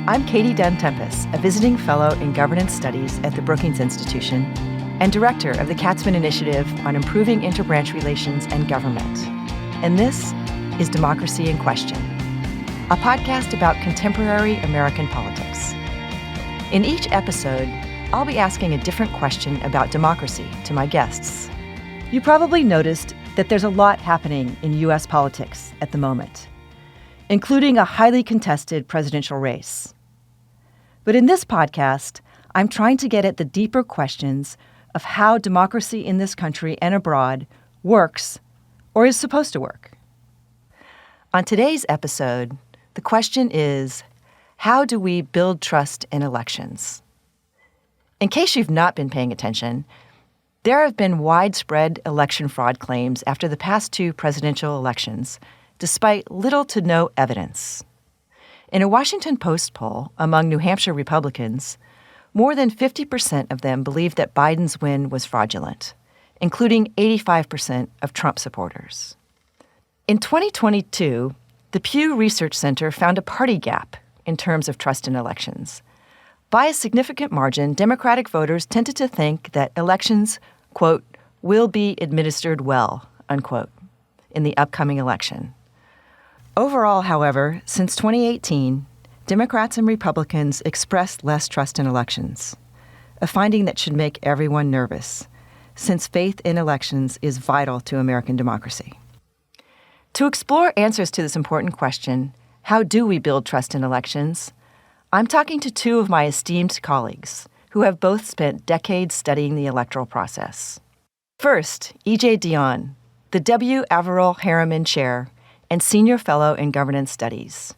I'm Katie Dunn Tenpas, a visiting fellow in governance studies at the Brookings Institution and director of the Katzman Initiative on Improving Interbranch Relations and Government. And this is Democracy in Question, a podcast about contemporary American politics. In each episode, I'll be asking a different question about democracy to my guests. You probably noticed that there's a lot happening in U.S. politics at the moment, including a highly contested presidential race. But in this podcast, I'm trying to get at the deeper questions of how democracy in this country and abroad works or is supposed to work. On today's episode, the question is, how do we build trust in elections? In case you've not been paying attention, there have been widespread election fraud claims after the past two presidential elections, despite little to no evidence. In a Washington Post poll among New Hampshire Republicans, more than 50% of them believed that Biden's win was fraudulent, including 85% of Trump supporters. In 2022, the Pew Research Center found a party gap in terms of trust in elections. By a significant margin, Democratic voters tended to think that elections, quote, will be administered well, unquote, in the upcoming election. Overall, however, since 2018, Democrats and Republicans expressed less trust in elections, a finding that should make everyone nervous, since faith in elections is vital to American democracy. To explore answers to this important question, how do we build trust in elections? I'm talking to two of my esteemed colleagues who have both spent decades studying the electoral process. First, E.J. Dionne, the W. Averill Harriman Chair and Senior Fellow in Governance Studies.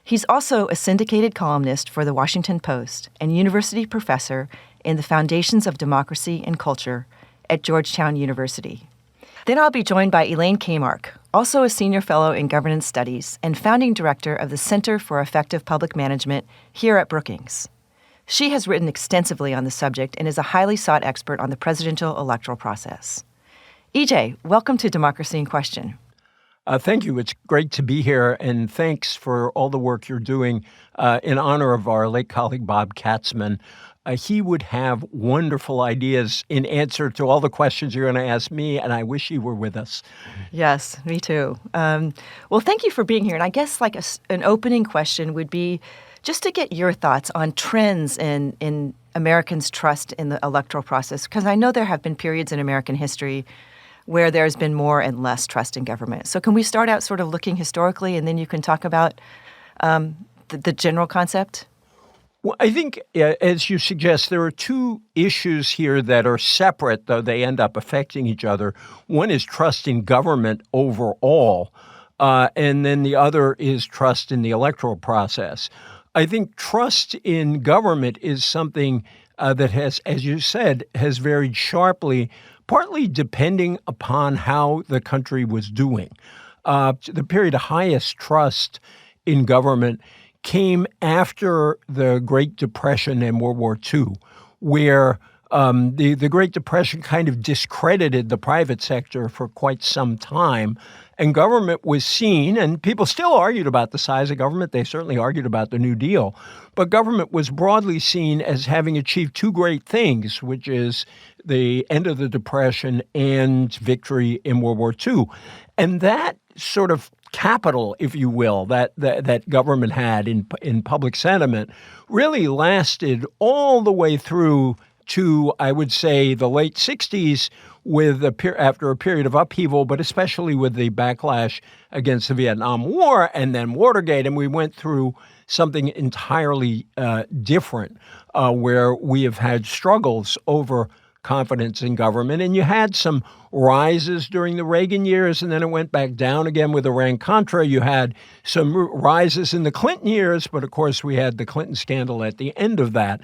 He's also a syndicated columnist for The Washington Post and university professor in the Foundations of Democracy and Culture at Georgetown University. Then I'll be joined by Elaine Kamarck, also a senior fellow in governance studies and founding director of the Center for Effective Public Management here at Brookings. She has written extensively on the subject and is a highly sought expert on the presidential electoral process. EJ, welcome to Democracy in Question. Thank you. It's great to be here, and thanks for all the work you're doing in honor of our late colleague Bob Katzman. He would have wonderful ideas in answer to all the questions you're going to ask me, and I wish he were with us. Yes, me too. Well, thank you for being here. And I guess like an opening question would be just to get your thoughts on trends in Americans' trust in the electoral process, because I know there have been periods in American history where there's been more and less trust in government. So can we start out sort of looking historically, and then you can talk about the general concept? Well, I think, as you suggest, there are two issues here that are separate, though they end up affecting each other. One is trust in government overall, and then the other is trust in the electoral process. I think trust in government is something that has, as you said, has varied sharply, partly depending upon how the country was doing. The period of highest trust in government came after the Great Depression and World War II, where the Great Depression kind of discredited the private sector for quite some time, and government was seen, and people still argued about the size of government. They certainly argued about the New Deal, but government was broadly seen as having achieved two great things, which is the end of the Depression and victory in World War II. And that sort of capital, if you will, that government had in public sentiment really lasted all the way through to, I would say, the late 60s after a period of upheaval, but especially with the backlash against the Vietnam War and then Watergate. And we went through something entirely different where we have had struggles over confidence in government. And you had some rises during the Reagan years, and then it went back down again with Iran-Contra. You had some rises in the Clinton years, but of course we had the Clinton scandal at the end of that.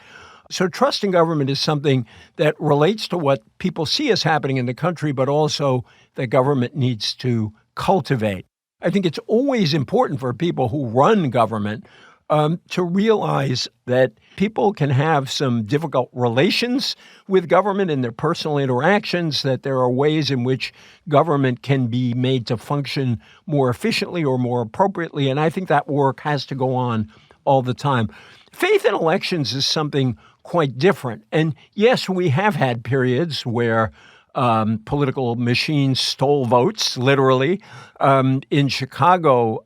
So trust in government is something that relates to what people see as happening in the country, but also that government needs to cultivate. I think it's always important for people who run government to realize that people can have some difficult relations with government in their personal interactions, that there are ways in which government can be made to function more efficiently or more appropriately. And I think that work has to go on all the time. faith in elections is something quite different. And yes, we have had periods where political machines stole votes, literally. In Chicago,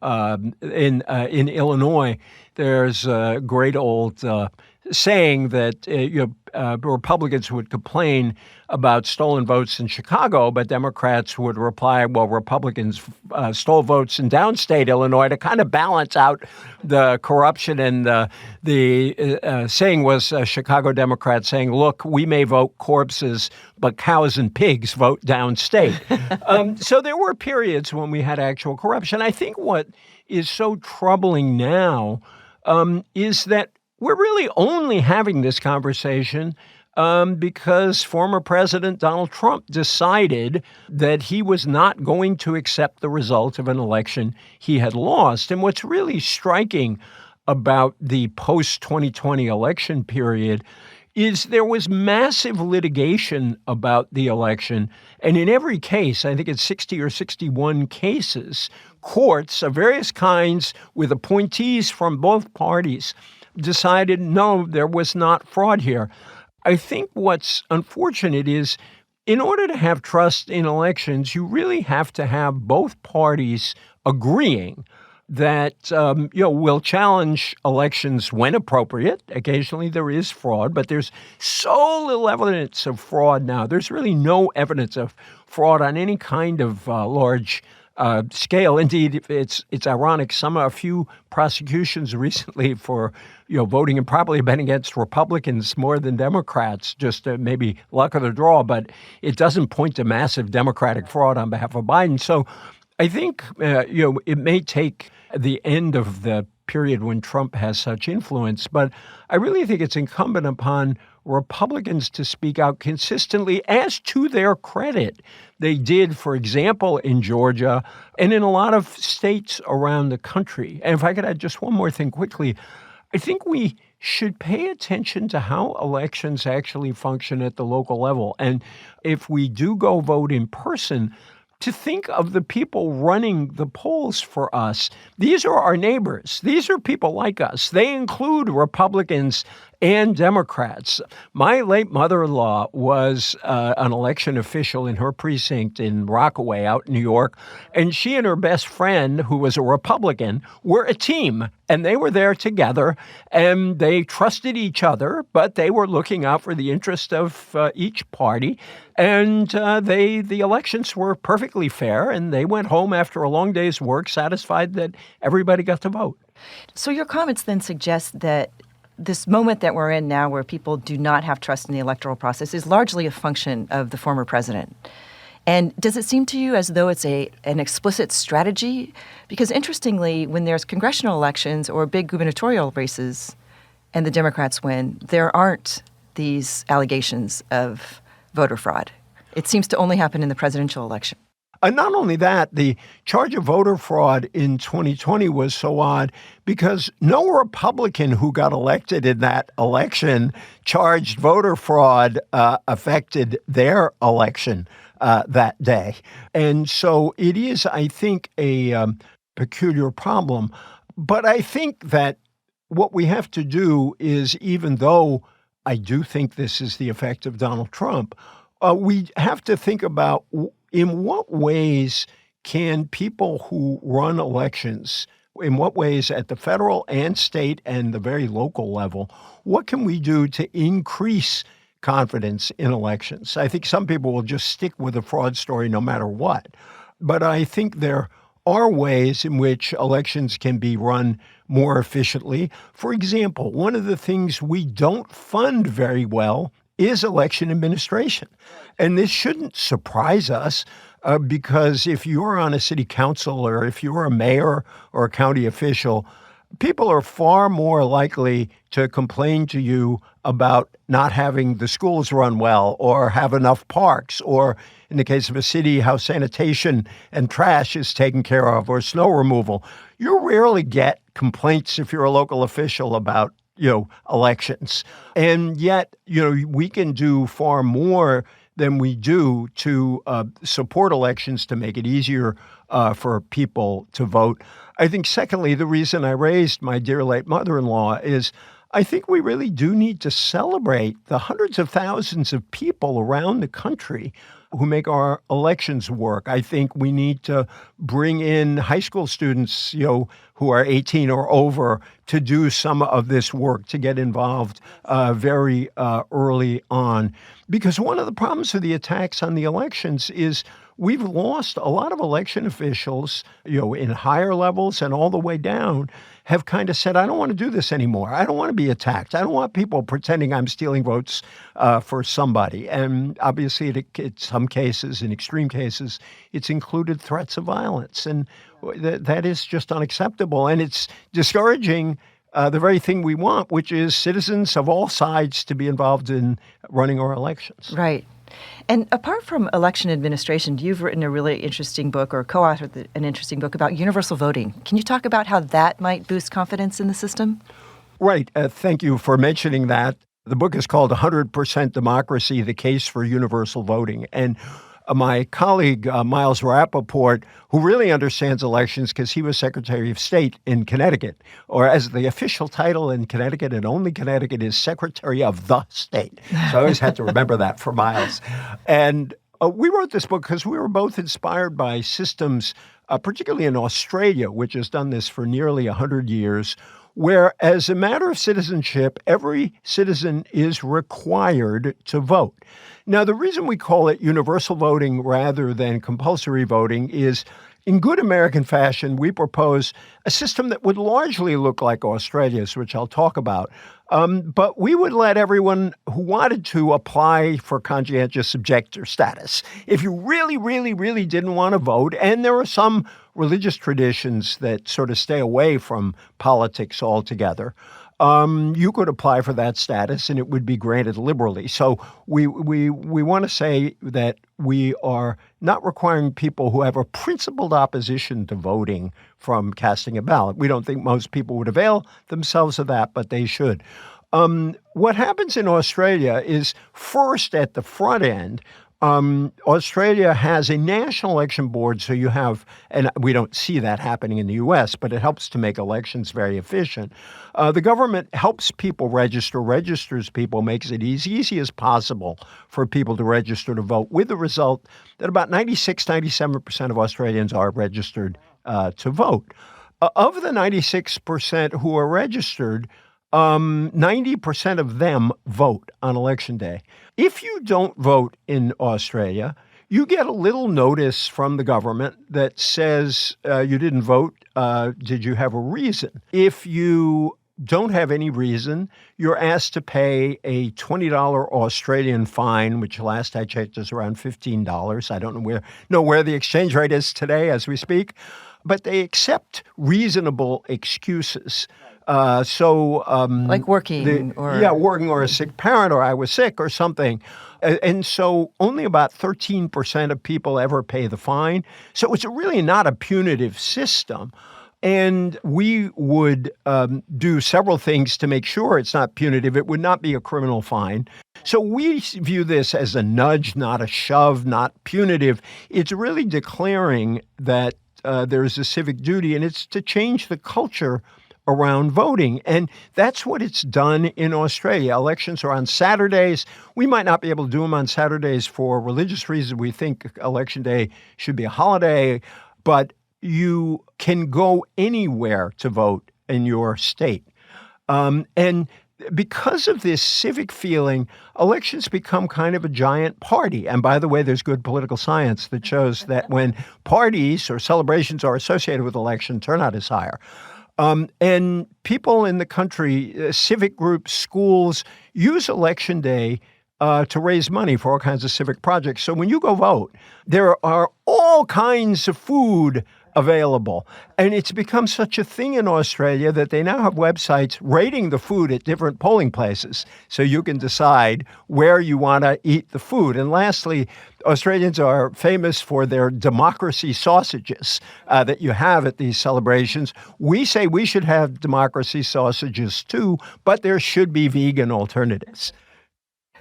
in Illinois, there's a great old saying that Republicans would complain about stolen votes in Chicago, but Democrats would reply, well, Republicans stole votes in downstate Illinois to kind of balance out the corruption. And the saying was Chicago Democrats saying, look, we may vote corpses, but cows and pigs vote downstate. So there were periods when we had actual corruption. I think what is so troubling now is that we're really only having this conversation because former President Donald Trump decided that he was not going to accept the result of an election he had lost. And what's really striking about the post-2020 election period is there was massive litigation about the election. And in every case, I think it's 60 or 61 cases, courts of various kinds with appointees from both parties decided, no, there was not fraud here. I think what's unfortunate is in order to have trust in elections, you really have to have both parties agreeing that, we'll challenge elections when appropriate. Occasionally there is fraud, but there's so little evidence of fraud now. There's really no evidence of fraud on any kind of large scale. Indeed, it's ironic. A few prosecutions recently for voting improperly have been against Republicans more than Democrats, just maybe luck of the draw. But it doesn't point to massive Democratic fraud on behalf of Biden. So I think it may take the end of the period when Trump has such influence, but I really think it's incumbent upon Republicans to speak out consistently, as to their credit. They did, for example, in Georgia and in a lot of states around the country. And if I could add just one more thing quickly, I think we should pay attention to how elections actually function at the local level. And if we do go vote in person, to think of the people running the polls for us. These are our neighbors. These are people like us. They include Republicans and Democrats. My late mother-in-law was an election official in her precinct in Rockaway out in New York, and she and her best friend, who was a Republican, were a team, and they were there together, and they trusted each other, but they were looking out for the interest of each party, and the elections were perfectly fair, and they went home after a long day's work satisfied that everybody got to vote. So your comments then suggest that this moment that we're in now where people do not have trust in the electoral process is largely a function of the former president. And does it seem to you as though it's an explicit strategy? Because interestingly, when there's congressional elections or big gubernatorial races and the Democrats win, there aren't these allegations of voter fraud. It seems to only happen in the presidential election. Not only that, the charge of voter fraud in 2020 was so odd because no Republican who got elected in that election charged voter fraud affected their election that day. And so it is, I think, a peculiar problem. But I think that what we have to do is, even though I do think this is the effect of Donald Trump, we have to think about in what ways can people who run elections, in what ways at the federal and state and the very local level, what can we do to increase confidence in elections? I think some people will just stick with the fraud story no matter what. But I think there are ways in which elections can be run more efficiently. For example, one of the things we don't fund very well is election administration. And this shouldn't surprise us because if you're on a city council or if you're a mayor or a county official, people are far more likely to complain to you about not having the schools run well or have enough parks, or in the case of a city, how sanitation and trash is taken care of, or snow removal. You rarely get complaints if you're a local official about elections. And yet, we can do far more than we do to support elections to make it easier for people to vote. I think, secondly, the reason I raised my dear late mother-in-law is I think we really do need to celebrate the hundreds of thousands of people around the country who make our elections work. I think we need to bring in high school students, who are 18 or over to do some of this work, to get involved very early on. Because one of the problems with the attacks on the elections is we've lost a lot of election officials, in higher levels and all the way down, have kind of said, I don't want to do this anymore. I don't want to be attacked. I don't want people pretending I'm stealing votes for somebody. And obviously, in some cases, in extreme cases, it's included threats of violence. And that is just unacceptable. And it's discouraging the very thing we want, which is citizens of all sides to be involved in running our elections. Right. And apart from election administration, you've written a really interesting book, or co-authored an interesting book about universal voting. Can you talk about how that might boost confidence in the system? Right. Thank you for mentioning that. The book is called 100% Democracy, The Case for Universal Voting. And my colleague, Miles Rappaport, who really understands elections because he was Secretary of State in Connecticut, or as the official title in Connecticut and only Connecticut is Secretary of the State. So I always had to remember that for Miles. And we wrote this book because we were both inspired by systems, particularly in Australia, which has done this for nearly 100 years, where, as a matter of citizenship, every citizen is required to vote. Now, the reason we call it universal voting rather than compulsory voting is, in good American fashion, we propose a system that would largely look like Australia's, which I'll talk about. But we would let everyone who wanted to apply for conscientious objector status. If you really, really, really didn't want to vote, and there are some religious traditions that sort of stay away from politics altogether, you could apply for that status and it would be granted liberally. So we want to say that we are not requiring people who have a principled opposition to voting from casting a ballot. We don't think most people would avail themselves of that, but they should. What happens in Australia is, first at the front end, Australia has a national election board, so you have, and we don't see that happening in the U.S., but it helps to make elections very efficient. The government helps people register, registers people, makes it as easy as possible for people to register to vote, with the result that about 97% of Australians are registered to vote. Of the 96% who are registered, 90% of them vote on Election Day. If you don't vote in Australia, you get a little notice from the government that says you didn't vote. Did you have a reason? If you don't have any reason, you're asked to pay a $20 Australian fine, which last I checked is around $15. I don't know where the exchange rate is today as we speak, but they accept reasonable excuses. Like working or a sick parent, or I was sick or something. And so only about 13% of people ever pay the fine. So it's really not a punitive system. And we would do several things to make sure it's not punitive. It would not be a criminal fine. So we view this as a nudge, not a shove, not punitive. It's really declaring that there's a civic duty, and it's to change the culture around voting. And that's what it's done in Australia. Elections are on Saturdays. We might not be able to do them on Saturdays for religious reasons. We think Election Day should be a holiday, but you can go anywhere to vote in your state. And because of this civic feeling, elections become kind of a giant party. And by the way, there's good political science that shows that when parties or celebrations are associated with election, turnout is higher. And people in the country, civic groups, schools, use Election Day to raise money for all kinds of civic projects. So when you go vote, there are all kinds of food available. And it's become such a thing in Australia that they now have websites rating the food at different polling places, so you can decide where you want to eat the food. And lastly, Australians are famous for their democracy sausages that you have at these celebrations. We say we should have democracy sausages too, but there should be vegan alternatives.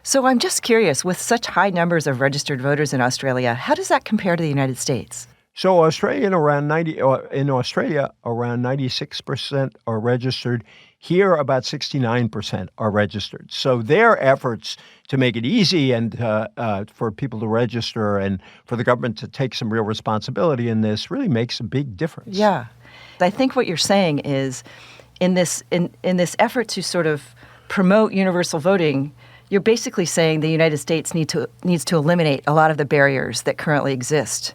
So I'm just curious, with such high numbers of registered voters in Australia, how does that compare to the United States? So in Australia, around 96% are registered. Here, about 69% are registered. So their efforts to make it easy and for people to register and for the government to take some real responsibility in this really makes a big difference. Yeah. I think what you're saying is in this effort to sort of promote universal voting, you're basically saying the United States needs to eliminate a lot of the barriers that currently exist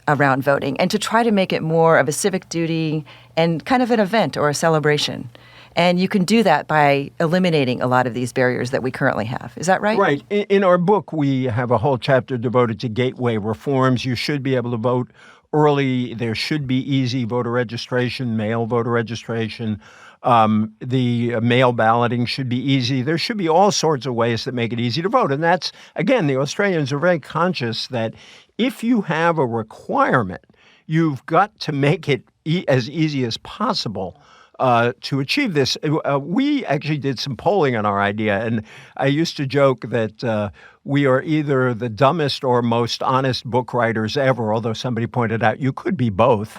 around voting and to try to make it more of a civic duty and kind of an event or a celebration. And you can do that by eliminating a lot of these barriers that we currently have. Is that right? Right. In our book, we have a whole chapter devoted to gateway reforms. You should be able to vote early. There should be easy voter registration, mail voter registration. The mail balloting should be easy. There should be all sorts of ways that make it easy to vote. And that's, again, the Australians are very conscious that if you have a requirement, you've got to make it as easy as possible to achieve this. We actually did some polling on our idea, and I used to joke that we are either the dumbest or most honest book writers ever, although somebody pointed out you could be both,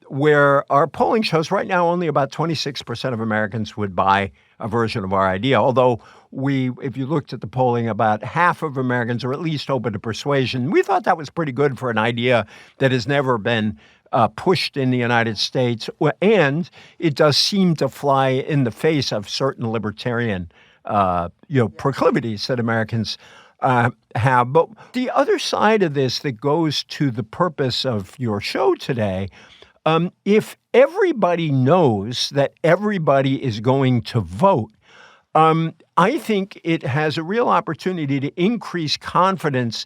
where our polling shows right now only about 26% of Americans would buy a version of our idea, although if you looked at the polling, about half of Americans are at least open to persuasion. We thought that was pretty good for an idea that has never been pushed in the United States, and it does seem to fly in the face of certain libertarian, proclivities that Americans have. But the other side of this that goes to the purpose of your show today, if everybody knows that everybody is going to vote, I think it has a real opportunity to increase confidence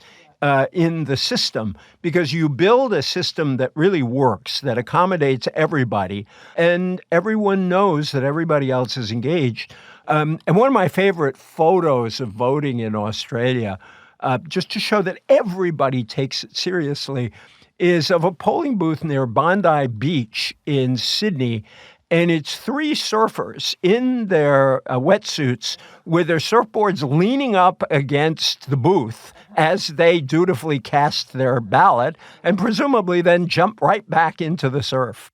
in the system, because you build a system that really works, that accommodates everybody, and everyone knows that everybody else is engaged. And one of my favorite photos of voting in Australia, just to show that everybody takes it seriously, is of a polling booth near Bondi Beach in Sydney. And it's three surfers in their wetsuits with their surfboards leaning up against the booth as they dutifully cast their ballot and presumably then jump right back into the surf.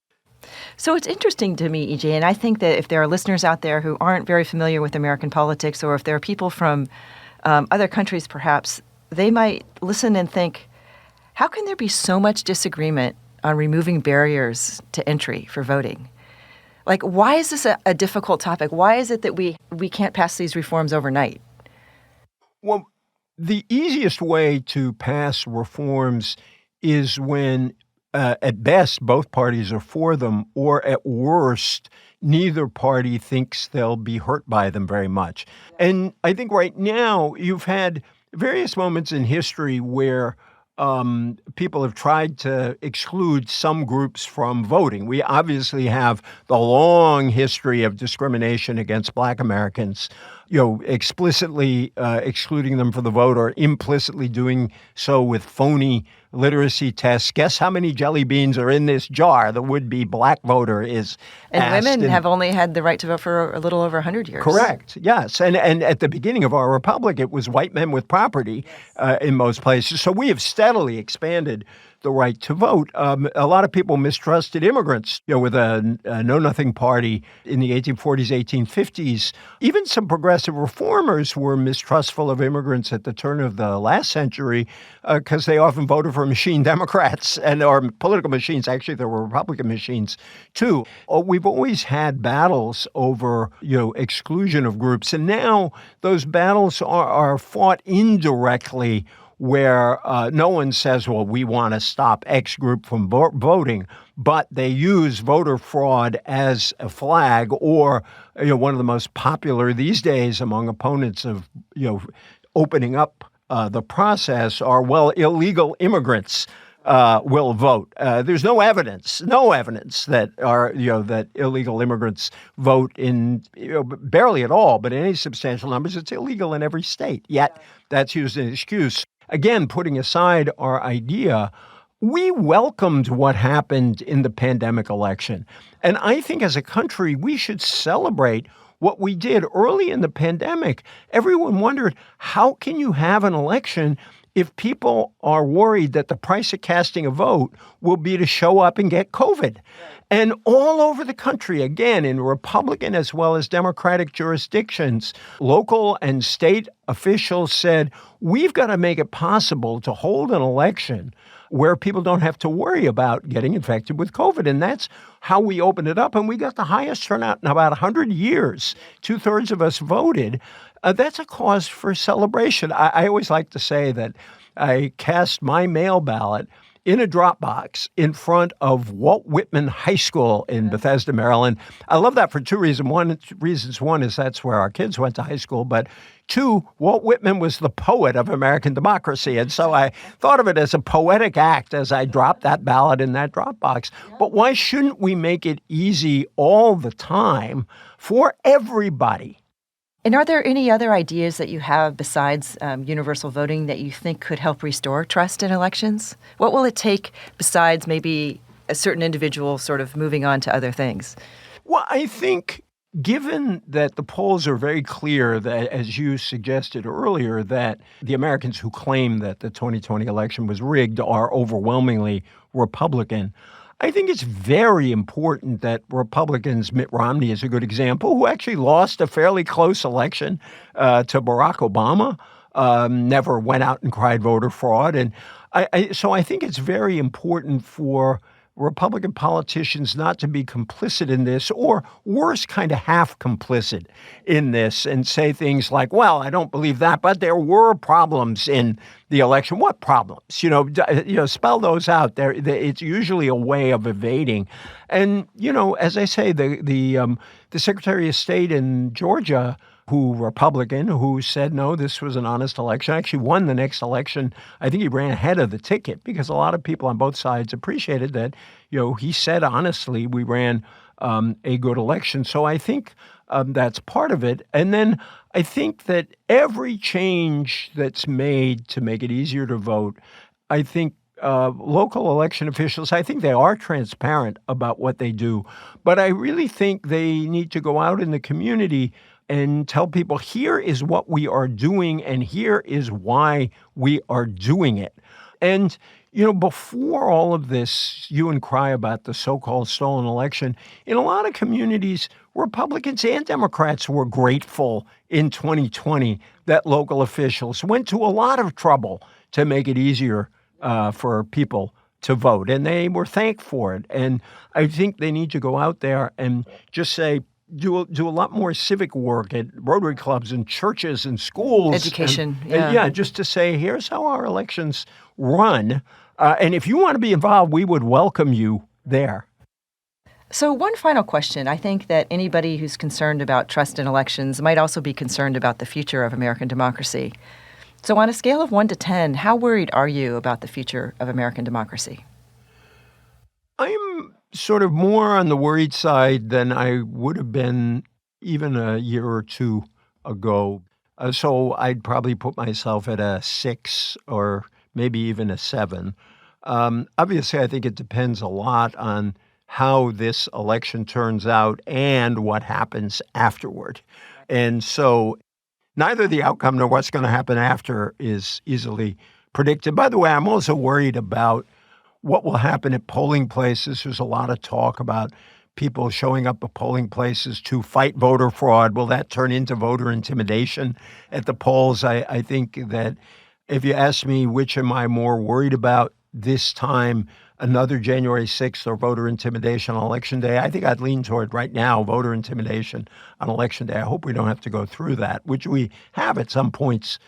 So it's interesting to me, EJ, and I think that if there are listeners out there who aren't very familiar with American politics, or if there are people from other countries perhaps, they might listen and think, how can there be so much disagreement on removing barriers to entry for voting? Like, why is this a difficult topic? Why is it that we can't pass these reforms overnight? Well, the easiest way to pass reforms is when, at best, both parties are for them, or at worst, neither party thinks they'll be hurt by them very much. And I think right now you've had various moments in history where people have tried to exclude some groups from voting. We obviously have the long history of discrimination against Black Americans, explicitly excluding them from the vote or implicitly doing so with phony literacy tests. Guess how many jelly beans are in this jar? The would-be Black voter is and asked. Women have only had the right to vote for a little over 100 years. Correct, yes. And at the beginning of our republic, it was white men with property in most places. So we have steadily expanded the right to vote. A lot of people mistrusted immigrants, with a know-nothing party in the 1840s, 1850s. Even some progressive reformers were mistrustful of immigrants at the turn of the last century because they often voted for machine Democrats or political machines. Actually, there were Republican machines, too. We've always had battles over, exclusion of groups. And now those battles are fought indirectly, where no one says, well, we want to stop X group from voting, but they use voter fraud as a flag, or one of the most popular these days among opponents of opening up the process are, well, illegal immigrants will vote. There's no evidence that that illegal immigrants vote in barely at all, but in any substantial numbers. It's illegal in every state. Yet that's used as an excuse. Again, putting aside our idea, we welcomed what happened in the pandemic election. And I think as a country, we should celebrate what we did early in the pandemic. Everyone wondered, how can you have an election if people are worried that the price of casting a vote will be to show up and get COVID? And all over the country, again, in Republican as well as Democratic jurisdictions, local and state officials said, we've got to make it possible to hold an election where people don't have to worry about getting infected with COVID. And that's how we opened it up. And we got the highest turnout in about 100 years. 2/3 of us voted. That's a cause for celebration. I always like to say that I cast my mail ballot in a drop box in front of Walt Whitman High School in Bethesda, Maryland. I love that for two reasons. One is that's where our kids went to high school, but two, Walt Whitman was the poet of American democracy. And so I thought of it as a poetic act as I dropped that ballot in that drop box. But why shouldn't we make it easy all the time for everybody? And are there any other ideas that you have besides universal voting that you think could help restore trust in elections? What will it take besides maybe a certain individual sort of moving on to other things? Well, I think given that the polls are very clear that, as you suggested earlier, that the Americans who claim that the 2020 election was rigged are overwhelmingly Republican, I think it's very important that Republicans, Mitt Romney is a good example, who actually lost a fairly close election to Barack Obama, never went out and cried voter fraud. And so I think it's very important for Republican politicians not to be complicit in this, or worse, kind of half complicit in this, and say things like, well, I don't believe that, but there were problems in the election. What problems? Spell those out. It's usually a way of evading. And, as I say, the Secretary of State in Georgia, Republican, who said, no, this was an honest election, actually won the next election. I think he ran ahead of the ticket because a lot of people on both sides appreciated that, he said honestly, we ran a good election. So I think that's part of it. And then I think that every change that's made to make it easier to vote, I think local election officials, I think they are transparent about what they do. But I really think they need to go out in the community and tell people, here is what we are doing, and here is why we are doing it. And, before all of this hue and cry about the so-called stolen election, in a lot of communities, Republicans and Democrats were grateful in 2020 that local officials went to a lot of trouble to make it easier for people to vote, and they were thanked for it. And I think they need to go out there and just say, do a lot more civic work at Rotary clubs and churches and schools. Education, and just to say, here's how our elections run. And if you want to be involved, we would welcome you there. So one final question. I think that anybody who's concerned about trust in elections might also be concerned about the future of American democracy. So on a scale of 1 to 10, how worried are you about the future of American democracy? I'm sort of more on the worried side than I would have been even a year or two ago. So I'd probably put myself at a 6 or maybe even a 7. Obviously, I think it depends a lot on how this election turns out and what happens afterward. And so neither the outcome nor what's going to happen after is easily predicted. By the way, I'm also worried about what will happen at polling places. There's a lot of talk about people showing up at polling places to fight voter fraud. Will that turn into voter intimidation at the polls? I think that if you ask me which am I more worried about this time, another January 6th or voter intimidation on Election Day, I think I'd lean toward right now voter intimidation on Election Day. I hope we don't have to go through that, which we have at some points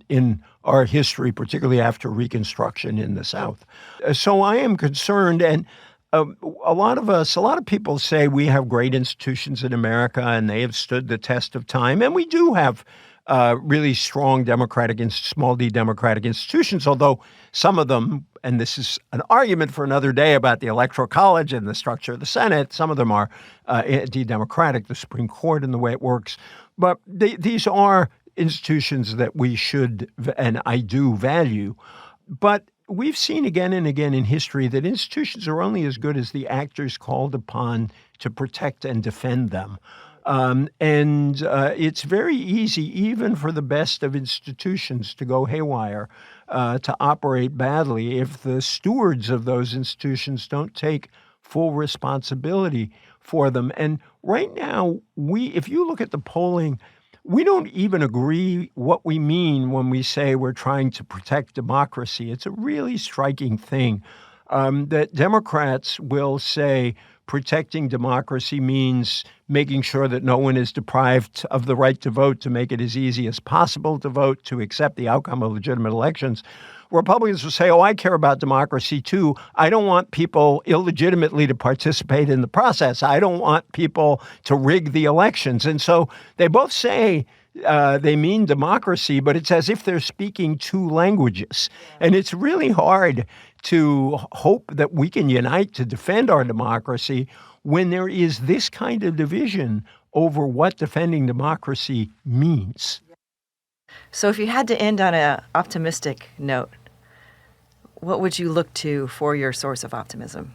in our history, particularly after Reconstruction in the South. So I am concerned, and a lot of people say we have great institutions in America and they have stood the test of time, and we do have really strong small d democratic institutions, although some of them, and this is an argument for another day about the Electoral College and the structure of the Senate, some of them are anti-democratic, the Supreme Court and the way it works. But these are institutions that we should, and I do, value. But we've seen again and again in history that institutions are only as good as the actors called upon to protect and defend them. It's very easy, even for the best of institutions, to go haywire, to operate badly if the stewards of those institutions don't take full responsibility for them. And right now, if you look at the polling, we don't even agree what we mean when we say we're trying to protect democracy. It's a really striking thing that Democrats will say protecting democracy means making sure that no one is deprived of the right to vote, to make it as easy as possible to vote, to accept the outcome of legitimate elections. Republicans will say, I care about democracy too. I don't want people illegitimately to participate in the process. I don't want people to rig the elections. And so they both say they mean democracy, but it's as if they're speaking two languages. And it's really hard to hope that we can unite to defend our democracy when there is this kind of division over what defending democracy means. So if you had to end on an optimistic note, what would you look to for your source of optimism?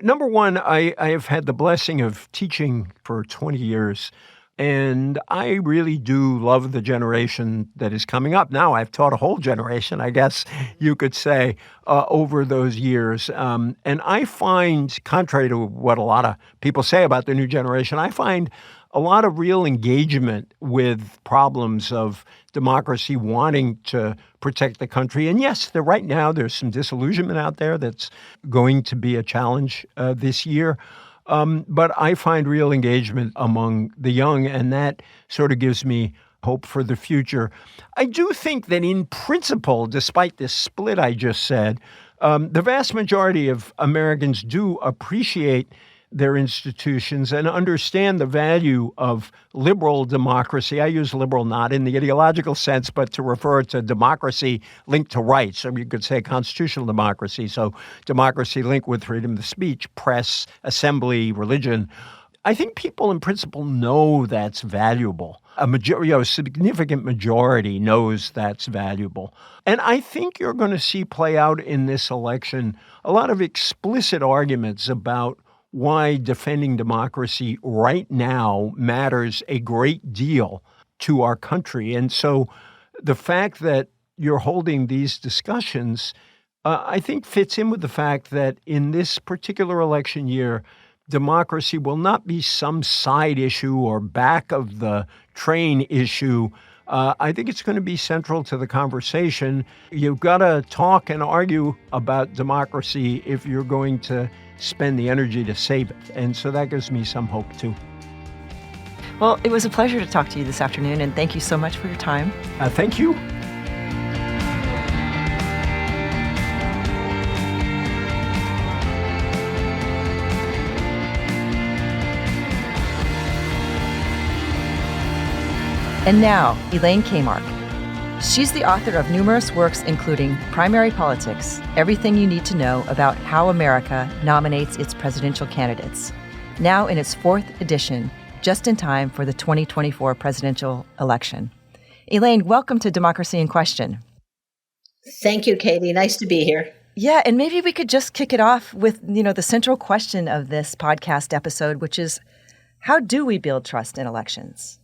Number one, I have had the blessing of teaching for 20 years, and I really do love the generation that is coming up. Now I've taught a whole generation, I guess you could say, over those years. And I find, contrary to what a lot of people say about the new generation, I find a lot of real engagement with problems of democracy, wanting to protect the country. And yes, right now there's some disillusionment out there that's going to be a challenge this year. But I find real engagement among the young, and that sort of gives me hope for the future. I do think that in principle, despite this split I just said, the vast majority of Americans do appreciate their institutions and understand the value of liberal democracy. I use liberal not in the ideological sense, but to refer to democracy linked to rights. Or you could say constitutional democracy. So democracy linked with freedom of speech, press, assembly, religion. I think people in principle know that's valuable. A significant majority knows that's valuable. And I think you're going to see play out in this election a lot of explicit arguments about why defending democracy right now matters a great deal to our country. And so the fact that you're holding these discussions, I think fits in with the fact that in this particular election year, democracy will not be some side issue or back of the train issue. I think it's going to be central to the conversation. You've got to talk and argue about democracy if you're going to spend the energy to save it. And so that gives me some hope, too. Well, it was a pleasure to talk to you this afternoon, and thank you so much for your time. Thank you. And now, Elaine Kamarck. She's the author of numerous works including Primary Politics, Everything You Need to Know About How America Nominates Its Presidential Candidates, now in its 4th edition, just in time for the 2024 presidential election. Elaine, welcome to Democracy in Question. Thank you, Katie. Nice to be here. Yeah, and maybe we could just kick it off with, the central question of this podcast episode, which is, how do we build trust in elections?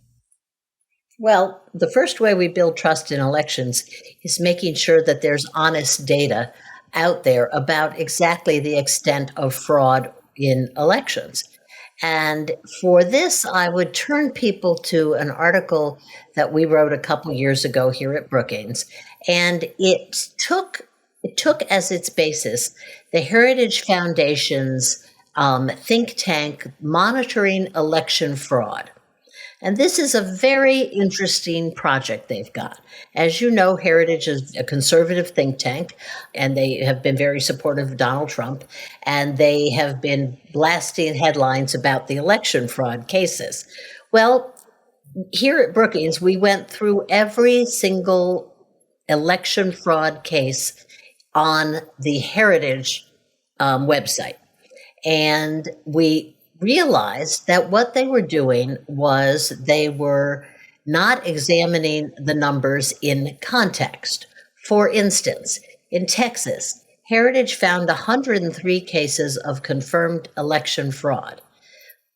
Well, the first way we build trust in elections is making sure that there's honest data out there about exactly the extent of fraud in elections. And for this, I would turn people to an article that we wrote a couple years ago here at Brookings. And it took as its basis the Heritage Foundation's think tank monitoring election fraud. And this is a very interesting project they've got. As you know, Heritage is a conservative think tank, and they have been very supportive of Donald Trump, and they have been blasting headlines about the election fraud cases. Well, here at Brookings, we went through every single election fraud case on the Heritage website, and we realized that what they were doing was they were not examining the numbers in context. For instance, in Texas, Heritage found 103 cases of confirmed election fraud.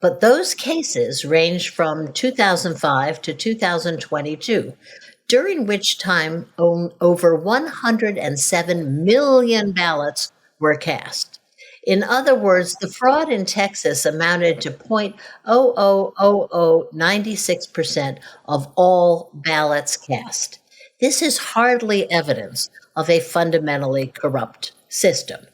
But those cases ranged from 2005 to 2022, during which time over 107 million ballots were cast. In other words, the fraud in Texas amounted to 0.00096% of all ballots cast. This is hardly evidence of a fundamentally corrupt system.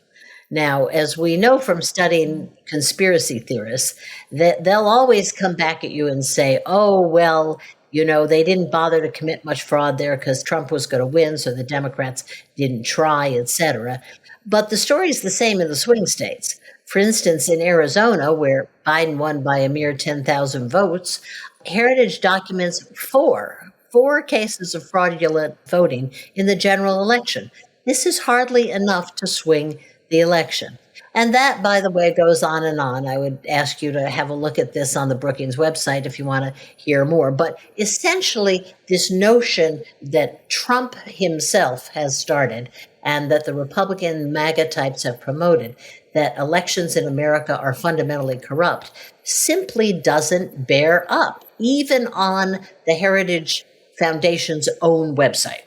Now, as we know from studying conspiracy theorists, that they'll always come back at you and say, oh, well, they didn't bother to commit much fraud there because Trump was going to win, so the Democrats didn't try, etc. But the story is the same in the swing states. For instance, in Arizona, where Biden won by a mere 10,000 votes, Heritage documents four cases of fraudulent voting in the general election. This is hardly enough to swing the election. And that, by the way, goes on and on. I would ask you to have a look at this on the Brookings website if you want to hear more. But essentially, this notion that Trump himself has started and that the Republican MAGA types have promoted, that elections in America are fundamentally corrupt, simply doesn't bear up, even on the Heritage Foundation's own website.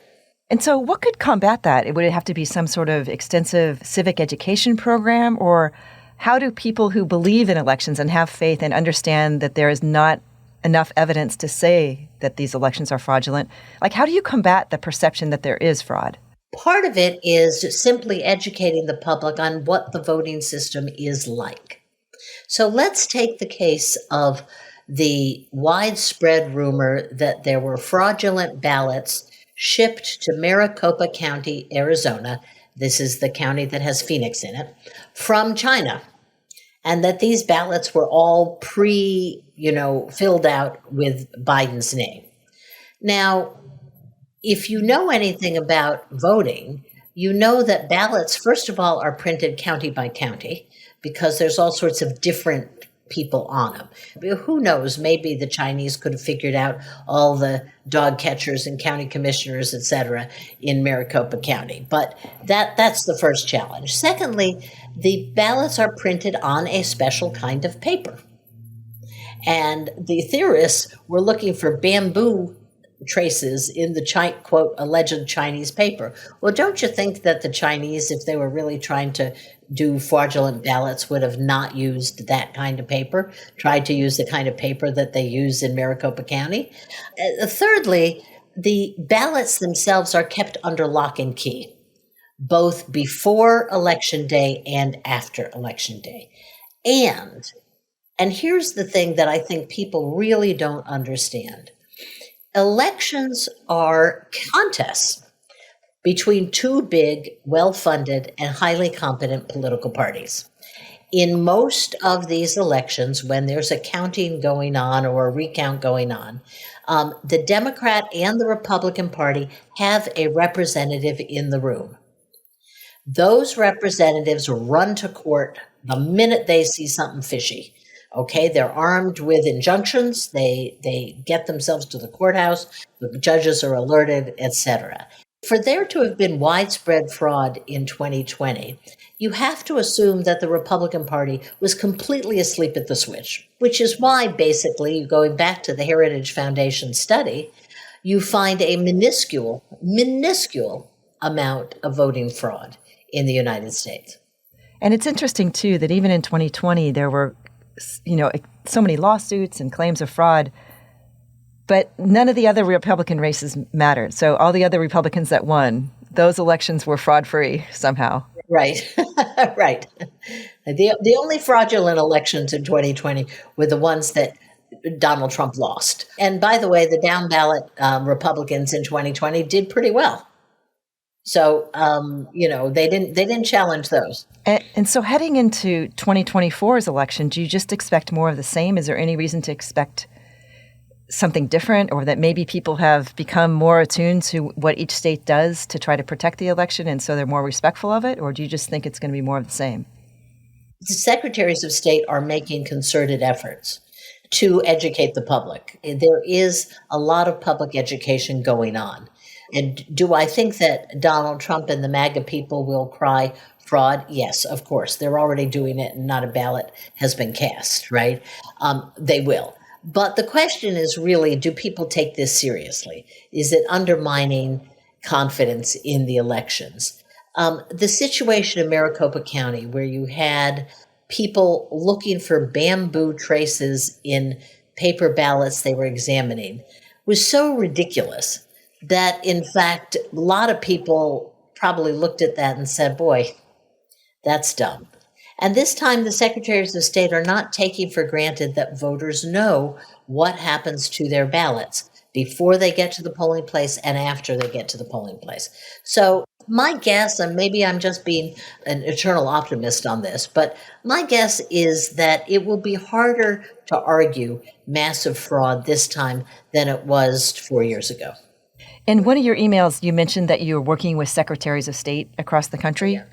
And so what could combat that? Would it have to be some sort of extensive civic education program? Or how do people who believe in elections and have faith and understand that there is not enough evidence to say that these elections are fraudulent, how do you combat the perception that there is fraud? Part of it is simply educating the public on what the voting system is like. So let's take the case of the widespread rumor that there were fraudulent ballots shipped to Maricopa County, Arizona. This is the county that has Phoenix in it, from China. And that these ballots were all filled out with Biden's name. Now, if you know anything about voting, you know that ballots, first of all, are printed county by county because there's all sorts of different people on them. Who knows? Maybe the Chinese could have figured out all the dog catchers and county commissioners, et cetera, in Maricopa County. But that's the first challenge. Secondly, the ballots are printed on a special kind of paper. And the theorists were looking for bamboo traces in the quote alleged Chinese paper. Well, don't you think that the Chinese, if they were really trying to do fraudulent ballots, would have not used that kind of paper, tried to use the kind of paper that they use in Maricopa County? Thirdly, the ballots themselves are kept under lock and key, both before Election Day and after Election Day. And here's the thing that I think people really don't understand. Elections are contests between two big, well-funded, and highly competent political parties. In most of these elections, when there's a counting going on or a recount going on, the Democrat and the Republican Party have a representative in the room. Those representatives run to court the minute they see something fishy. Okay, they're armed with injunctions. They get themselves to the courthouse. The judges are alerted, etc. For there to have been widespread fraud in 2020, you have to assume that the Republican Party was completely asleep at the switch, which is why, basically, going back to the Heritage Foundation study, you find a minuscule amount of voting fraud in the United States. And it's interesting, too, that even in 2020, there were so many lawsuits and claims of fraud, but none of the other Republican races mattered. So all the other Republicans that won, those elections were fraud-free somehow. Right, right. The only fraudulent elections in 2020 were the ones that Donald Trump lost. And by the way, the down ballot Republicans in 2020 did pretty well. So, they didn't challenge those. And so heading into 2024's election, do you just expect more of the same? Is there any reason to expect something different, or that maybe people have become more attuned to what each state does to try to protect the election, and so they're more respectful of it? Or do you just think it's going to be more of the same? The secretaries of state are making concerted efforts to educate the public. There is a lot of public education going on. And do I think that Donald Trump and the MAGA people will cry fraud? Yes, of course. They're already doing it and not a ballot has been cast, right? They will. But the question is really, do people take this seriously? Is it undermining confidence in the elections? The situation in Maricopa County, where you had people looking for bamboo traces in paper ballots they were examining, was so ridiculous that, in fact, a lot of people probably looked at that and said, boy, that's dumb. And this time, the secretaries of state are not taking for granted that voters know what happens to their ballots before they get to the polling place and after they get to the polling place. So my guess, and maybe I'm just being an eternal optimist on this, but my guess is that it will be harder to argue massive fraud this time than it was 4 years ago. In one of your emails, you mentioned that you were working with secretaries of state across the country. Yeah.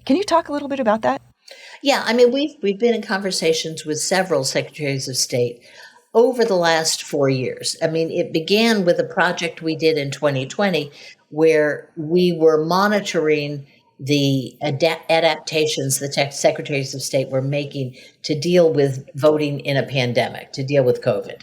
Can you talk a little bit about that? Yeah, I mean, we've been in conversations with several secretaries of state over the last 4 years. I mean, it began with a project we did in 2020 where we were monitoring the adaptations the secretaries of state were making to deal with voting in a pandemic, to deal with COVID.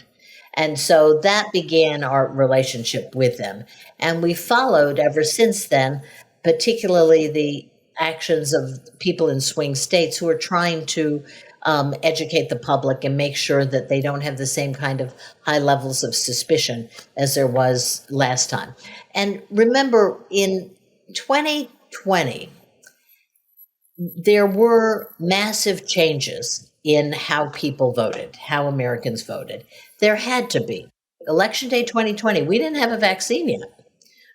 And so that began our relationship with them. And we followed ever since then, particularly the actions of people in swing states who are trying to educate the public and make sure that they don't have the same kind of high levels of suspicion as there was last time. And remember, in 2020, there were massive changes in how people voted, how Americans voted. There had to be. Election day 2020, we didn't have a vaccine yet.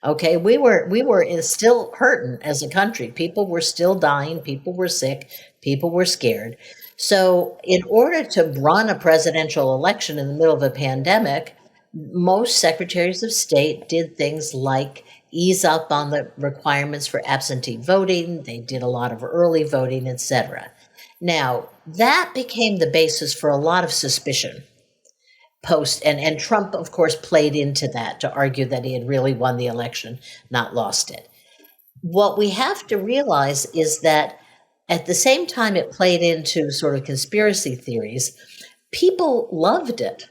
Okay, we were still hurting as a country. People were still dying. People were sick. People were scared. So in order to run a presidential election in the middle of a pandemic, most secretaries of state did things like ease up on the requirements for absentee voting. They did a lot of early voting, etc. Now, that became the basis for a lot of suspicion post, and Trump, of course, played into that to argue that he had really won the election, not lost it. What we have to realize is that at the same time it played into sort of conspiracy theories, people loved it.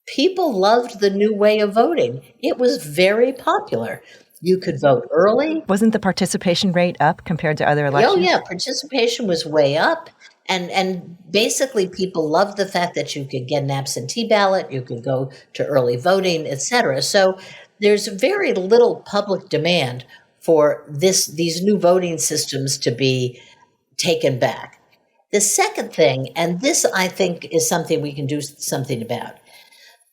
People loved the new way of voting. It was very popular. You could vote early. Wasn't the participation rate up compared to other elections? Oh, yeah, participation was way up. And basically, people loved the fact that you could get an absentee ballot, you could go to early voting, et cetera. So there's very little public demand for these new voting systems to be taken back. The second thing, and this I think is something we can do something about,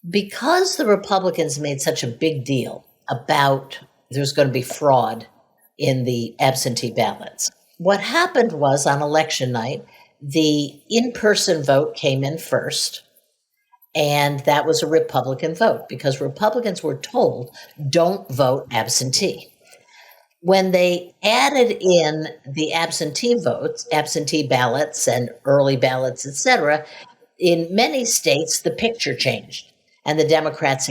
because the Republicans made such a big deal about there's going to be fraud in the absentee ballots. What happened was on election night, the in-person vote came in first, and that was a Republican vote because Republicans were told, don't vote absentee. When they added in the absentee votes, absentee ballots and early ballots, et cetera, in many states, the picture changed, and the Democrats,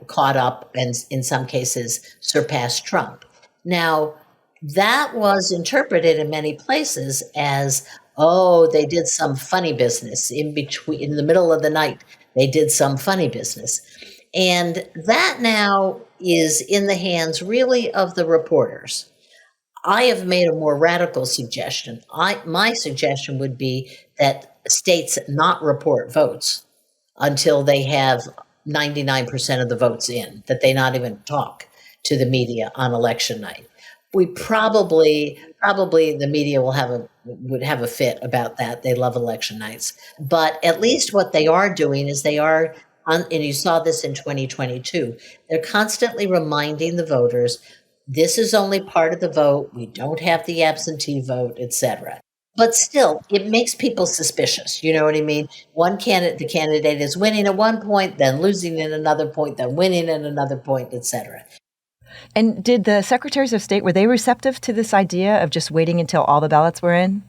caught up and in some cases surpassed Trump. Now, that was interpreted in many places as, oh, they did some funny business in the middle of the night. They did some funny business. And that now is in the hands really of the reporters. I have made a more radical suggestion. My suggestion would be that states not report votes until they have 99% of the votes in, that they not even talk to the media on election night. We probably the media would have a fit about that. They love election nights. But at least what they are doing is and you saw this in 2022, they're constantly reminding the voters, this is only part of the vote. We don't have the absentee vote, et cetera. But still, it makes people suspicious. You know what I mean? The candidate is winning at one point, then losing at another point, then winning at another point, et cetera. And did the secretaries of state, were they receptive to this idea of just waiting until all the ballots were in?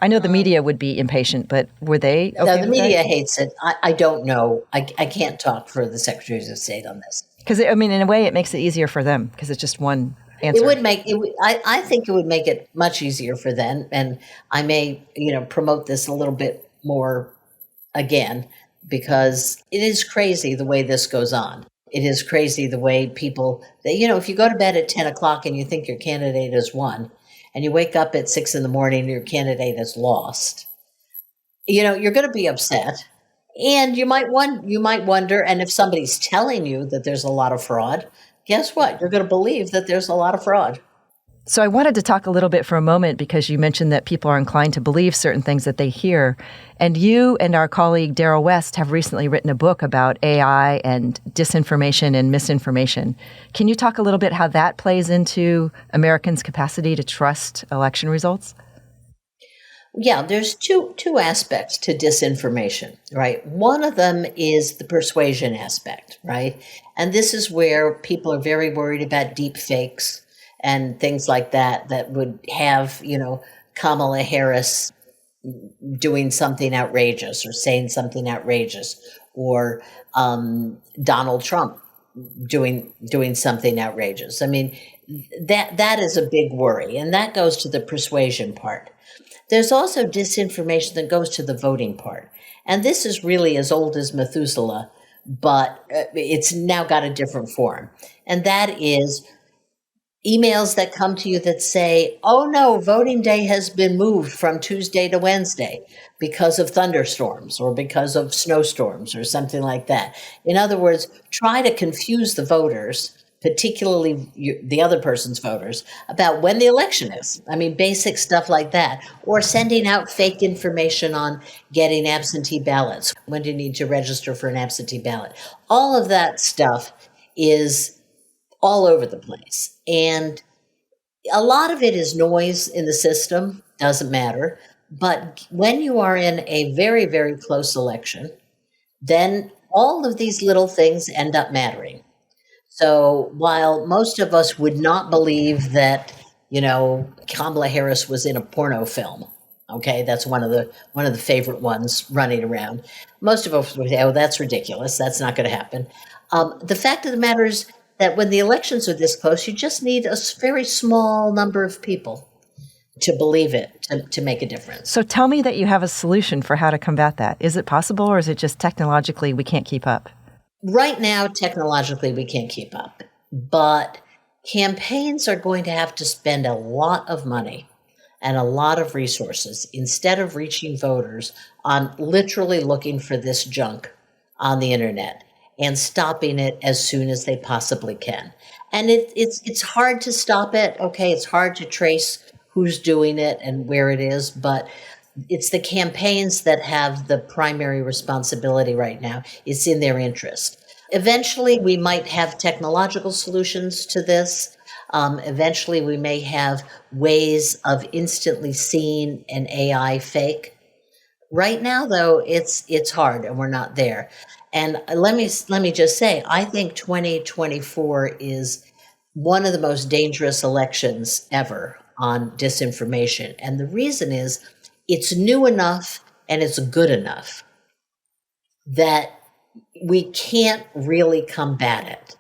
I know the media would be impatient, but were they okay No, the with media that? hates it. I don't know. I can't talk for the secretaries of state on this. Because, in a way, it makes it easier for them because it's just one answer. I think it would make it much easier for them. And I may, promote this a little bit more again, because it is crazy the way this goes on. it is crazy the way people, if you go to bed at 10 o'clock and you think your candidate has won, and you wake up at 6 in the morning and your candidate has lost, you're going to be upset. And you might wonder, and if somebody's telling you that there's a lot of fraud, guess what? You're going to believe that there's a lot of fraud. So I wanted to talk a little bit for a moment because you mentioned that people are inclined to believe certain things that they hear. And you and our colleague Daryl West have recently written a book about AI and disinformation and misinformation. Can you talk a little bit how that plays into Americans' capacity to trust election results? Yeah, there's two aspects to disinformation, right? One of them is the persuasion aspect, right? And this is where people are very worried about deep fakes and things like that would have, Kamala Harris doing something outrageous or saying something outrageous, or Donald Trump doing something outrageous. I mean, that is a big worry, and that goes to the persuasion part. There's also disinformation that goes to the voting part. And this is really as old as Methuselah, but it's now got a different form. And that is emails that come to you that say, oh no, voting day has been moved from Tuesday to Wednesday because of thunderstorms or because of snowstorms or something like that. In other words, try to confuse the voters, particularly the other person's voters, about when the election is. I mean, basic stuff like that. Or sending out fake information on getting absentee ballots. When do you need to register for an absentee ballot? All of that stuff is all over the place. And a lot of it is noise in the system, doesn't matter. But when you are in a very, very close election, then all of these little things end up mattering. So while most of us would not believe that, Kamala Harris was in a porno film, okay, that's one of the favorite ones running around. Most of us would say, oh, that's ridiculous. That's not going to happen. The fact of the matter is that when the elections are this close, you just need a very small number of people to believe it, to make a difference. So tell me that you have a solution for how to combat that. Is it possible, or is it just technologically we can't keep up? Right now, technologically, we can't keep up. But campaigns are going to have to spend a lot of money and a lot of resources instead of reaching voters on literally looking for this junk on the internet and stopping it as soon as they possibly can. And it's hard to stop it. Okay, it's hard to trace who's doing it and where it is, but it's the campaigns that have the primary responsibility right now. It's in their interest. Eventually, we might have technological solutions to this. Eventually, we may have ways of instantly seeing an AI fake. Right now, though, it's hard, and we're not there. And let me just say, I think 2024 is one of the most dangerous elections ever on disinformation. And the reason is it's new enough and it's good enough that we can't really combat it.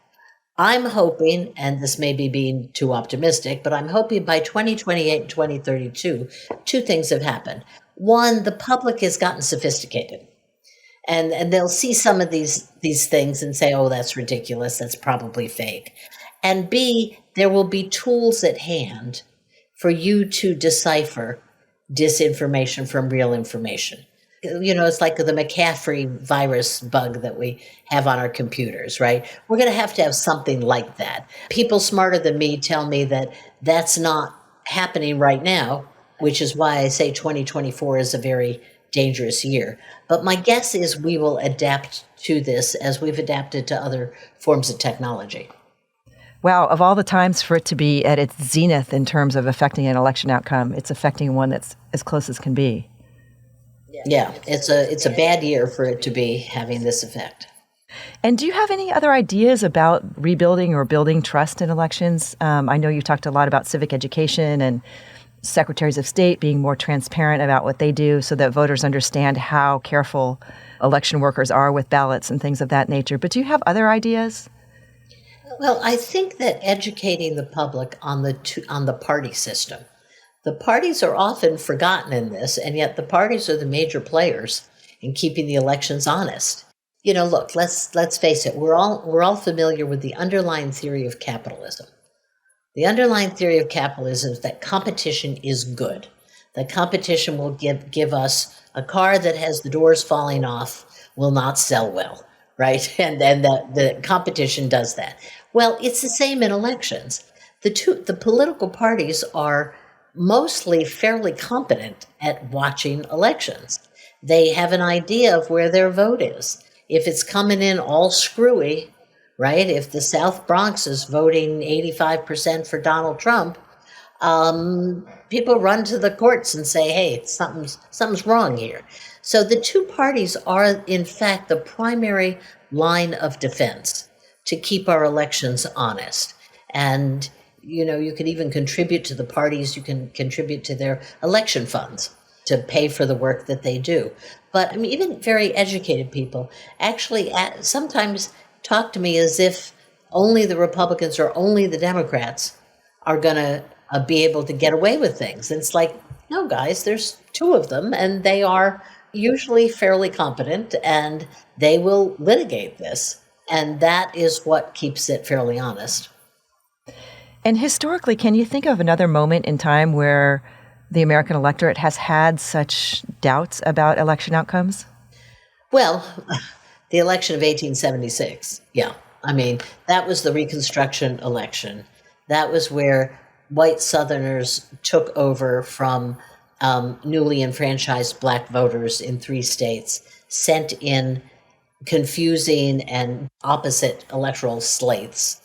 I'm hoping, and this may be being too optimistic, but I'm hoping by 2028 and 2032, two things have happened. One, the public has gotten sophisticated. And they'll see some of these things and say, oh, that's ridiculous. That's probably fake. And B, there will be tools at hand for you to decipher disinformation from real information. It's like the McCaffrey virus bug that we have on our computers, right? We're going to have something like that. People smarter than me tell me that that's not happening right now, which is why I say 2024 is a very dangerous year. But my guess is we will adapt to this as we've adapted to other forms of technology. Wow, of all the times for it to be at its zenith in terms of affecting an election outcome, it's affecting one that's as close as can be. Yeah, it's a bad year for it to be having this effect. And do you have any other ideas about rebuilding or building trust in elections? I know you talked a lot about civic education and secretaries of state being more transparent about what they do so that voters understand how careful election workers are with ballots and things of that nature. But do you have other ideas? Well, I think that educating the public on the party system. The parties are often forgotten in this, and yet the parties are the major players in keeping the elections honest. Look, let's face it. We're all familiar with the underlying theory of capitalism. The underlying theory of capitalism is that competition is good. That competition will give us a car that has the doors falling off will not sell well, right? And then the competition does that. Well, it's the same in elections. The political parties are mostly fairly competent at watching elections. They have an idea of where their vote is. If it's coming in all screwy, right? If the South Bronx is voting 85% for Donald Trump, people run to the courts and say, hey, something's wrong here. So the two parties are, in fact, the primary line of defense to keep our elections honest. And, you can even contribute to the parties, you can contribute to their election funds to pay for the work that they do. But even very educated people actually sometimes talk to me as if only the Republicans or only the Democrats are going to be able to get away with things. And it's like, no, guys, there's two of them, and they are usually fairly competent, and they will litigate this. And that is what keeps it fairly honest. And historically, can you think of another moment in time where the American electorate has had such doubts about election outcomes? Well, the election of 1876, yeah. That was the Reconstruction election. That was where white Southerners took over from newly enfranchised black voters in 3 states, sent in confusing and opposite electoral slates,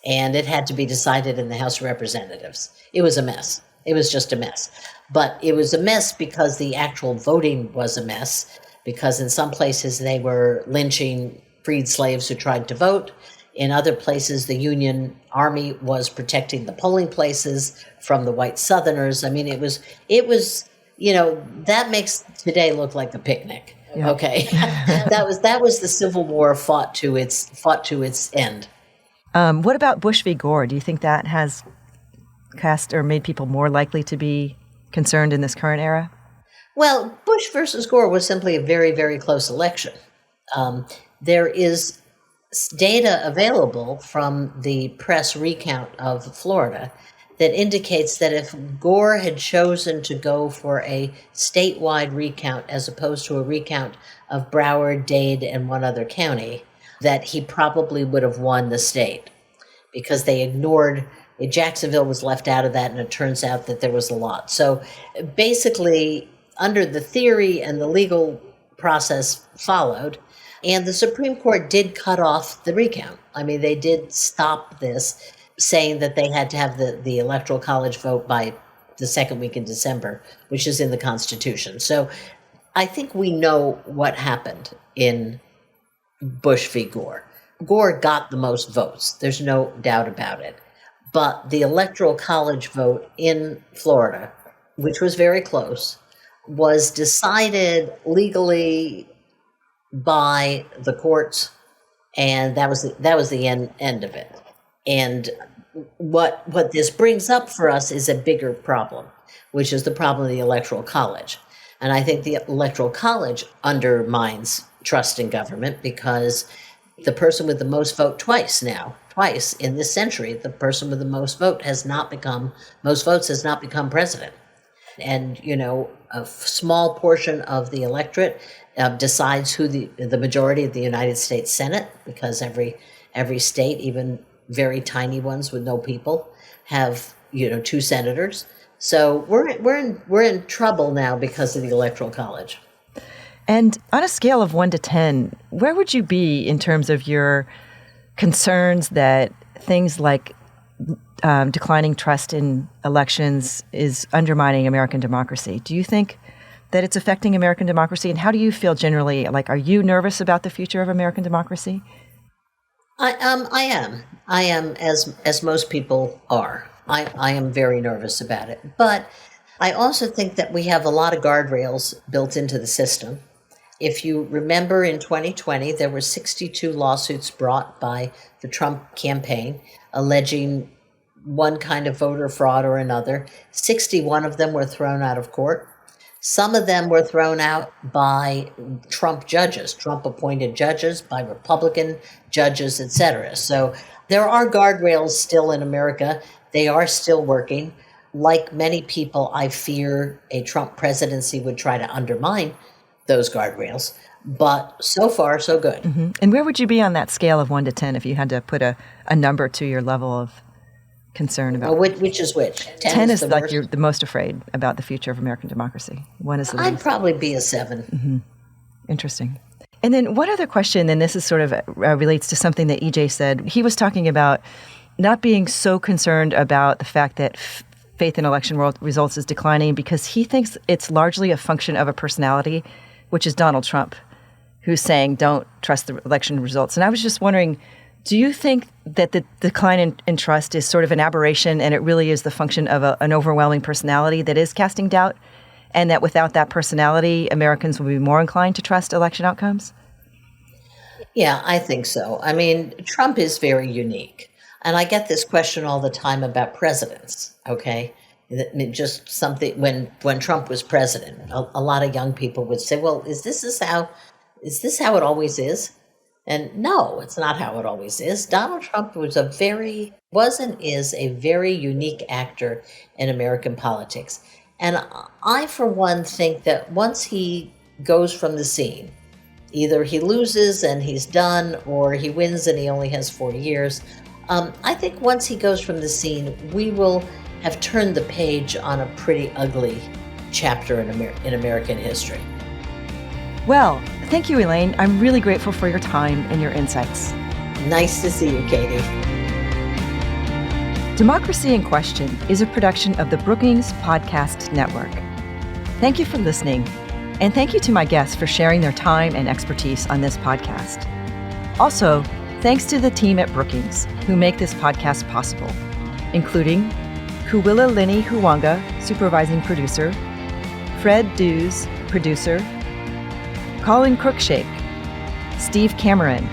and it had to be decided in the House of Representatives. It was a mess. It was just a mess. But it was a mess because the actual voting was a mess, because in some places they were lynching freed slaves who tried to vote. In other places, the Union Army was protecting the polling places from the white Southerners. It was, that makes today look like a picnic. Yeah. Okay. That was the Civil War fought to its end. What about Bush v. Gore? Do you think that has cast or made people more likely to be concerned in this current era? Well, Bush versus Gore was simply a very, very close election. There is data available from the press recount of Florida that indicates that if Gore had chosen to go for a statewide recount as opposed to a recount of Broward, Dade, and one other county, that he probably would have won the state, because they ignored Jacksonville was left out of that, and it turns out that there was a lot. So basically, under the theory and the legal process followed, and the Supreme Court did cut off the recount. They did stop this, saying that they had to have the Electoral College vote by the second week in December, which is in the Constitution. So I think we know what happened in Bush v. Gore. Gore got the most votes. There's no doubt about it. But the Electoral College vote in Florida, which was very close, was decided legally by the courts, and that was the end of it. And what this brings up for us is a bigger problem, which is the problem of the Electoral College. And I think the Electoral College undermines trust in government, because the person with the most vote twice in this century, the person with the most votes has not become president. And, a small portion of the electorate decides who the majority of the United States Senate, because every state, even very tiny ones with no people, have 2 senators. So we're in trouble now because of the Electoral College. And on a scale of 1 to 10, where would you be in terms of your concerns that things like declining trust in elections is undermining American democracy? Do you think that it's affecting American democracy? And how do you feel generally? Are you nervous about the future of American democracy? I am, as most people are. I am very nervous about it. But I also think that we have a lot of guardrails built into the system. If you remember, in 2020, there were 62 lawsuits brought by the Trump campaign alleging one kind of voter fraud or another. 61 of them were thrown out of court. Some of them were thrown out by Trump judges, Trump-appointed judges, by Republican judges, et cetera. So there are guardrails still in America. They are still working. Like many people, I fear a Trump presidency would try to undermine those guardrails. But so far, so good. Mm-hmm. And where would you be on that scale of 1 to 10 if you had to put a number to your level of concern about? Well, which is which? 10 is the like worst? you're the most afraid about the future of American democracy. 1 is the I'd least. probably be a 7. Mm-hmm. Interesting. And then one other question, and this is sort of relates to something that EJ said. He was talking about not being so concerned about the fact that faith in election results is declining because he thinks it's largely a function of a personality, which is Donald Trump, who's saying don't trust the election results. And I was just wondering, do you think that the decline in trust is sort of an aberration and it really is the function of an overwhelming personality that is casting doubt, and that without that personality, Americans will be more inclined to trust election outcomes? Yeah, I think so. I mean, Trump is very unique. And I get this question all the time about presidents, okay? Just something, when Trump was president, a lot of young people would say, well, is this how it always is? And no, it's not how it always is. Donald Trump was and is a very unique actor in American politics. And I, for one, think that once he goes from the scene, either he loses and he's done, or he wins and he only has 4 years. I think once he goes from the scene, we will have turned the page on a pretty ugly chapter in American history. Well, thank you, Elaine. I'm really grateful for your time and your insights. Nice to see you, Katie. Democracy in Question is a production of the Brookings Podcast Network. Thank you for listening, and thank you to my guests for sharing their time and expertise on this podcast. Also, thanks to the team at Brookings who make this podcast possible, including Kuwila Lini Huwanga, supervising producer, Fred Dews, producer, Colin Crookshank, Steve Cameron,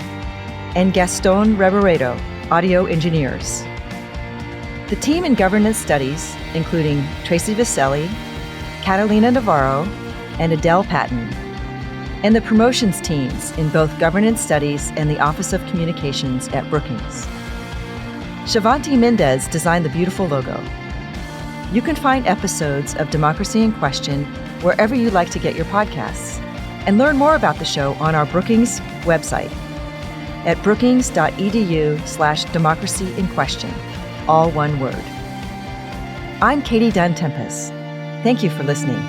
and Gaston Reboredo, audio engineers. The team in governance studies, including Tracy Viselli, Catalina Navarro, and Adele Patton, and the promotions teams in both governance studies and the Office of Communications at Brookings. Shavanti Mendez designed the beautiful logo. You can find episodes of Democracy in Question wherever you like to get your podcasts, and learn more about the show on our Brookings website at brookings.edu/democracyinquestion, all one word. I'm Katie Dunn Tenpas. Thank you for listening.